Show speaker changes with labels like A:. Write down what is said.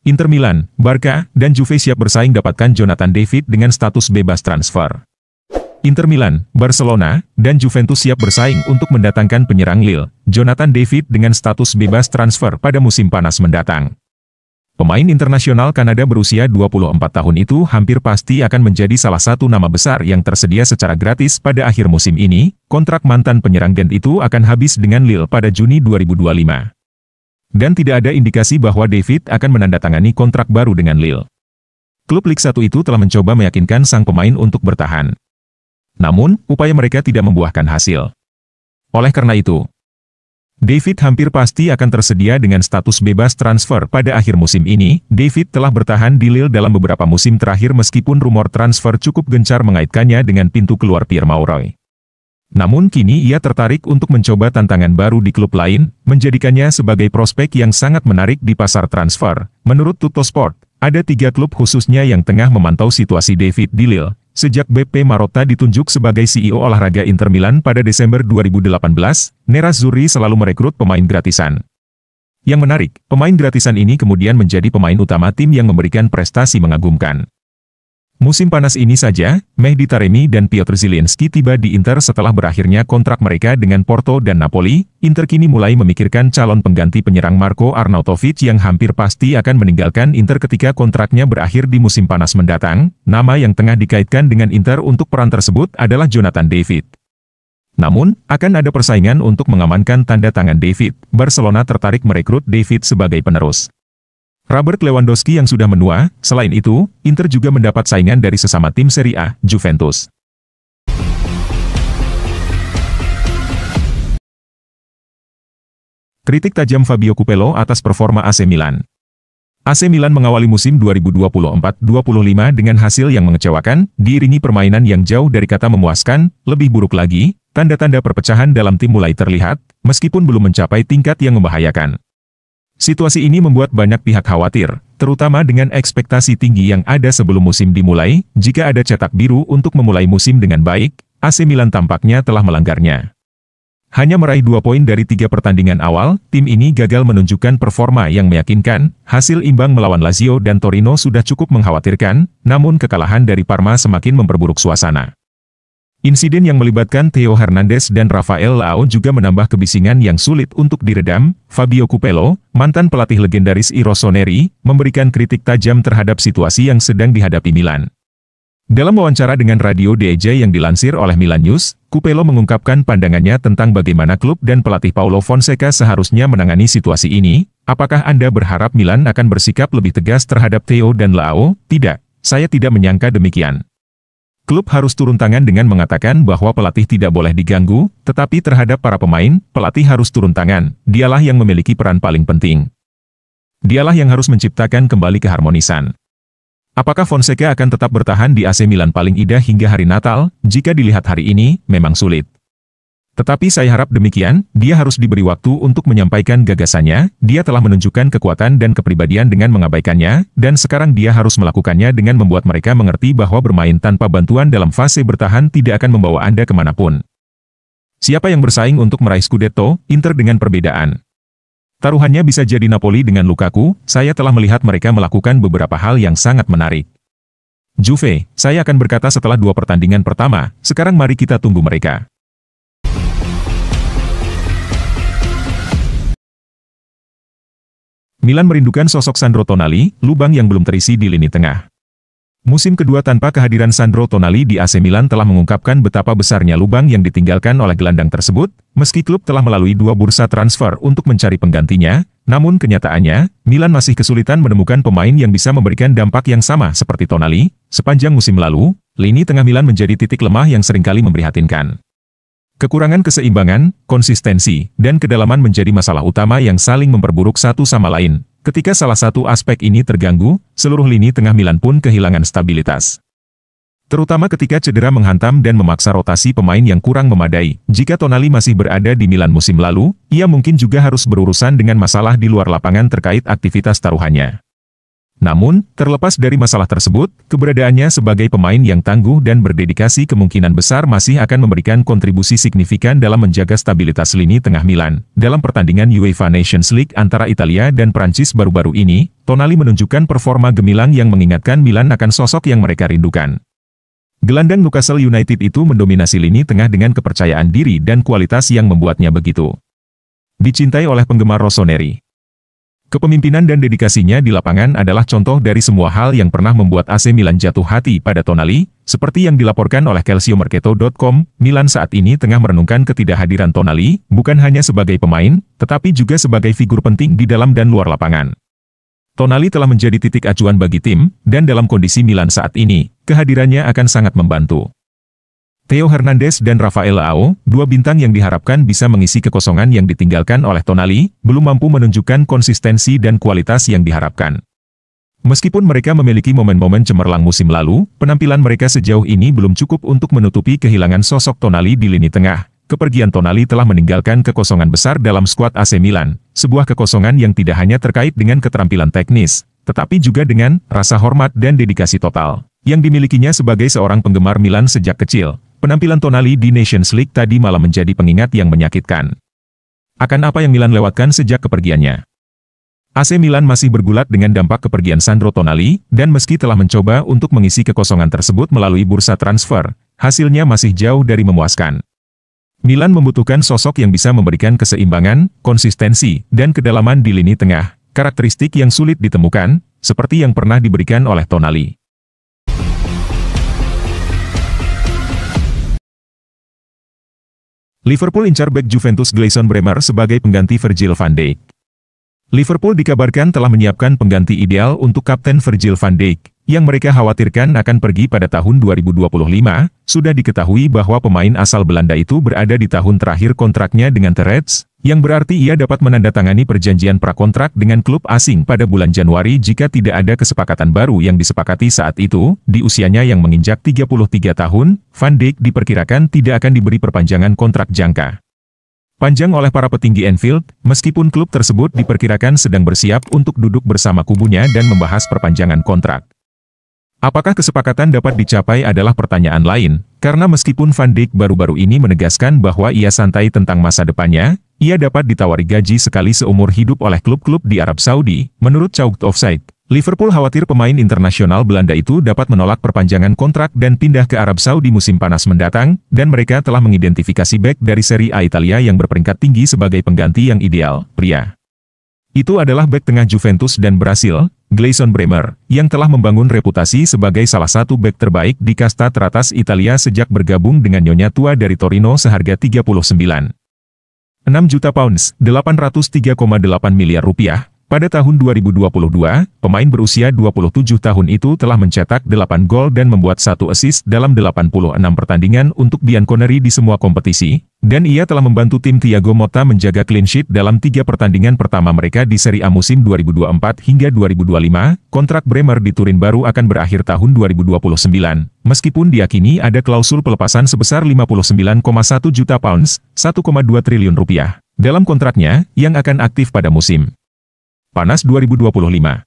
A: Inter Milan, Barca, dan Juve siap bersaing dapatkan Jonathan David dengan status bebas transfer. Inter Milan, Barcelona, dan Juventus siap bersaing untuk mendatangkan penyerang Lille, Jonathan David dengan status bebas transfer pada musim panas mendatang. Pemain internasional Kanada berusia 24 tahun itu hampir pasti akan menjadi salah satu nama besar yang tersedia secara gratis pada akhir musim ini. Kontrak mantan penyerang Gent itu akan habis dengan Lille pada Juni 2025. Dan tidak ada indikasi bahwa David akan menandatangani kontrak baru dengan Lille. Klub Liga 1 itu telah mencoba meyakinkan sang pemain untuk bertahan. Namun, upaya mereka tidak membuahkan hasil. Oleh karena itu, David hampir pasti akan tersedia dengan status bebas transfer pada akhir musim ini. David telah bertahan di Lille dalam beberapa musim terakhir meskipun rumor transfer cukup gencar mengaitkannya dengan pintu keluar Pierre Mauroy. Namun kini ia tertarik untuk mencoba tantangan baru di klub lain, menjadikannya sebagai prospek yang sangat menarik di pasar transfer. Menurut Tuttosport, ada 3 klub khususnya yang tengah memantau situasi David di Lille. Sejak BP Marotta ditunjuk sebagai CEO olahraga Inter Milan pada Desember 2018, Nerazzurri selalu merekrut pemain gratisan. Yang menarik, pemain gratisan ini kemudian menjadi pemain utama tim yang memberikan prestasi mengagumkan. Musim panas ini saja, Mehdi Taremi dan Piotr Zielinski tiba di Inter setelah berakhirnya kontrak mereka dengan Porto dan Napoli. Inter kini mulai memikirkan calon pengganti penyerang Marko Arnautovic yang hampir pasti akan meninggalkan Inter ketika kontraknya berakhir di musim panas mendatang. Nama yang tengah dikaitkan dengan Inter untuk peran tersebut adalah Jonathan David. Namun, akan ada persaingan untuk mengamankan tanda tangan David. Barcelona tertarik merekrut David sebagai penerus Robert Lewandowski yang sudah menua. Selain itu, Inter juga mendapat saingan dari sesama tim Serie A, Juventus. Kritik tajam Fabio Capello atas performa AC Milan. AC Milan mengawali musim 2024-25 dengan hasil yang mengecewakan, diiringi permainan yang jauh dari kata memuaskan. Lebih buruk lagi, tanda-tanda perpecahan dalam tim mulai terlihat, meskipun belum mencapai tingkat yang membahayakan. Situasi ini membuat banyak pihak khawatir, terutama dengan ekspektasi tinggi yang ada sebelum musim dimulai. Jika ada cetak biru untuk memulai musim dengan baik, AC Milan tampaknya telah melanggarnya. Hanya meraih 2 poin dari 3 pertandingan awal, tim ini gagal menunjukkan performa yang meyakinkan. Hasil imbang melawan Lazio dan Torino sudah cukup mengkhawatirkan, namun kekalahan dari Parma semakin memperburuk suasana. Insiden yang melibatkan Theo Hernandez dan Rafael Leao juga menambah kebisingan yang sulit untuk diredam. Fabio Capello, mantan pelatih legendaris I Rossoneri, memberikan kritik tajam terhadap situasi yang sedang dihadapi Milan. Dalam wawancara dengan Radio DJ yang dilansir oleh Milan News, Capello mengungkapkan pandangannya tentang bagaimana klub dan pelatih Paulo Fonseca seharusnya menangani situasi ini. Apakah Anda berharap Milan akan bersikap lebih tegas terhadap Theo dan Leao? Tidak, saya tidak menyangka demikian. Klub harus turun tangan dengan mengatakan bahwa pelatih tidak boleh diganggu, tetapi terhadap para pemain, pelatih harus turun tangan. Dialah yang memiliki peran paling penting. Dialah yang harus menciptakan kembali keharmonisan. Apakah Fonseca akan tetap bertahan di AC Milan paling indah hingga hari Natal? Jika dilihat hari ini, memang sulit. Tetapi saya harap demikian, dia harus diberi waktu untuk menyampaikan gagasannya. Dia telah menunjukkan kekuatan dan kepribadian dengan mengabaikannya, dan sekarang dia harus melakukannya dengan membuat mereka mengerti bahwa bermain tanpa bantuan dalam fase bertahan tidak akan membawa Anda kemanapun. Siapa yang bersaing untuk meraih Scudetto? Inter dengan perbedaan. Taruhannya bisa jadi Napoli dengan Lukaku. Saya telah melihat mereka melakukan beberapa hal yang sangat menarik. Juve, saya akan berkata setelah 2 pertandingan pertama, sekarang mari kita tunggu mereka. Milan merindukan sosok Sandro Tonali, lubang yang belum terisi di lini tengah. Musim kedua tanpa kehadiran Sandro Tonali di AC Milan telah mengungkapkan betapa besarnya lubang yang ditinggalkan oleh gelandang tersebut. Meski klub telah melalui 2 bursa transfer untuk mencari penggantinya, namun kenyataannya, Milan masih kesulitan menemukan pemain yang bisa memberikan dampak yang sama seperti Tonali. Sepanjang musim lalu, lini tengah Milan menjadi titik lemah yang seringkali memprihatinkan. Kekurangan keseimbangan, konsistensi, dan kedalaman menjadi masalah utama yang saling memperburuk satu sama lain. Ketika salah satu aspek ini terganggu, seluruh lini tengah Milan pun kehilangan stabilitas. Terutama ketika cedera menghantam dan memaksa rotasi pemain yang kurang memadai. Jika Tonali masih berada di Milan musim lalu, ia mungkin juga harus berurusan dengan masalah di luar lapangan terkait aktivitas taruhannya. Namun, terlepas dari masalah tersebut, keberadaannya sebagai pemain yang tangguh dan berdedikasi kemungkinan besar masih akan memberikan kontribusi signifikan dalam menjaga stabilitas lini tengah Milan. Dalam pertandingan UEFA Nations League antara Italia dan Prancis baru-baru ini, Tonali menunjukkan performa gemilang yang mengingatkan Milan akan sosok yang mereka rindukan. Gelandang Newcastle United itu mendominasi lini tengah dengan kepercayaan diri dan kualitas yang membuatnya begitu dicintai oleh penggemar rossoneri. Kepemimpinan dan dedikasinya di lapangan adalah contoh dari semua hal yang pernah membuat AC Milan jatuh hati pada Tonali, seperti yang dilaporkan oleh calciomercato.com. Milan saat ini tengah merenungkan ketidakhadiran Tonali, bukan hanya sebagai pemain, tetapi juga sebagai figur penting di dalam dan luar lapangan. Tonali telah menjadi titik acuan bagi tim, dan dalam kondisi Milan saat ini, kehadirannya akan sangat membantu. Theo Hernandez dan Rafael Leao, dua bintang yang diharapkan bisa mengisi kekosongan yang ditinggalkan oleh Tonali, belum mampu menunjukkan konsistensi dan kualitas yang diharapkan. Meskipun mereka memiliki momen-momen cemerlang musim lalu, penampilan mereka sejauh ini belum cukup untuk menutupi kehilangan sosok Tonali di lini tengah. Kepergian Tonali telah meninggalkan kekosongan besar dalam skuad AC Milan, sebuah kekosongan yang tidak hanya terkait dengan keterampilan teknis, tetapi juga dengan rasa hormat dan dedikasi total yang dimilikinya sebagai seorang penggemar Milan sejak kecil. Penampilan Tonali di Nations League tadi malah menjadi pengingat yang menyakitkan akan apa yang Milan lewatkan sejak kepergiannya. AC Milan masih bergulat dengan dampak kepergian Sandro Tonali, dan meski telah mencoba untuk mengisi kekosongan tersebut melalui bursa transfer, hasilnya masih jauh dari memuaskan. Milan membutuhkan sosok yang bisa memberikan keseimbangan, konsistensi, dan kedalaman di lini tengah, karakteristik yang sulit ditemukan, seperti yang pernah diberikan oleh Tonali. Liverpool incar bek Juventus Gleison Bremer sebagai pengganti Virgil van Dijk. Liverpool dikabarkan telah menyiapkan pengganti ideal untuk Kapten Virgil van Dijk, yang mereka khawatirkan akan pergi pada tahun 2025. Sudah diketahui bahwa pemain asal Belanda itu berada di tahun terakhir kontraknya dengan The Reds, yang berarti ia dapat menandatangani perjanjian prakontrak dengan klub asing pada bulan Januari jika tidak ada kesepakatan baru yang disepakati saat itu. Di usianya yang menginjak 33 tahun, Van Dijk diperkirakan tidak akan diberi perpanjangan kontrak jangka panjang oleh para petinggi Anfield, meskipun klub tersebut diperkirakan sedang bersiap untuk duduk bersama kubunya dan membahas perpanjangan kontrak. Apakah kesepakatan dapat dicapai adalah pertanyaan lain, karena meskipun Van Dijk baru-baru ini menegaskan bahwa ia santai tentang masa depannya, ia dapat ditawari gaji sekali seumur hidup oleh klub-klub di Arab Saudi. Menurut Caught Offside, Liverpool khawatir pemain internasional Belanda itu dapat menolak perpanjangan kontrak dan pindah ke Arab Saudi musim panas mendatang, dan mereka telah mengidentifikasi bek dari Serie A Italia yang berperingkat tinggi sebagai pengganti yang ideal, pria. Itu adalah bek tengah Juventus dan Brasil, Gleison Bremer, yang telah membangun reputasi sebagai salah satu bek terbaik di kasta teratas Italia sejak bergabung dengan nyonya tua dari Torino seharga 39,6 juta pounds, 803,8 miliar rupiah. Pada tahun 2022, pemain berusia 27 tahun itu telah mencetak 8 gol dan membuat 1 assist dalam 86 pertandingan untuk Bianconeri di semua kompetisi, dan ia telah membantu tim Thiago Motta menjaga clean sheet dalam 3 pertandingan pertama mereka di Serie A musim 2024 hingga 2025. Kontrak Bremer di Turin baru akan berakhir tahun 2029, meskipun diyakini ada klausul pelepasan sebesar 59,1 juta pounds, 1,2 triliun rupiah, dalam kontraknya, yang akan aktif pada musim panas 2025.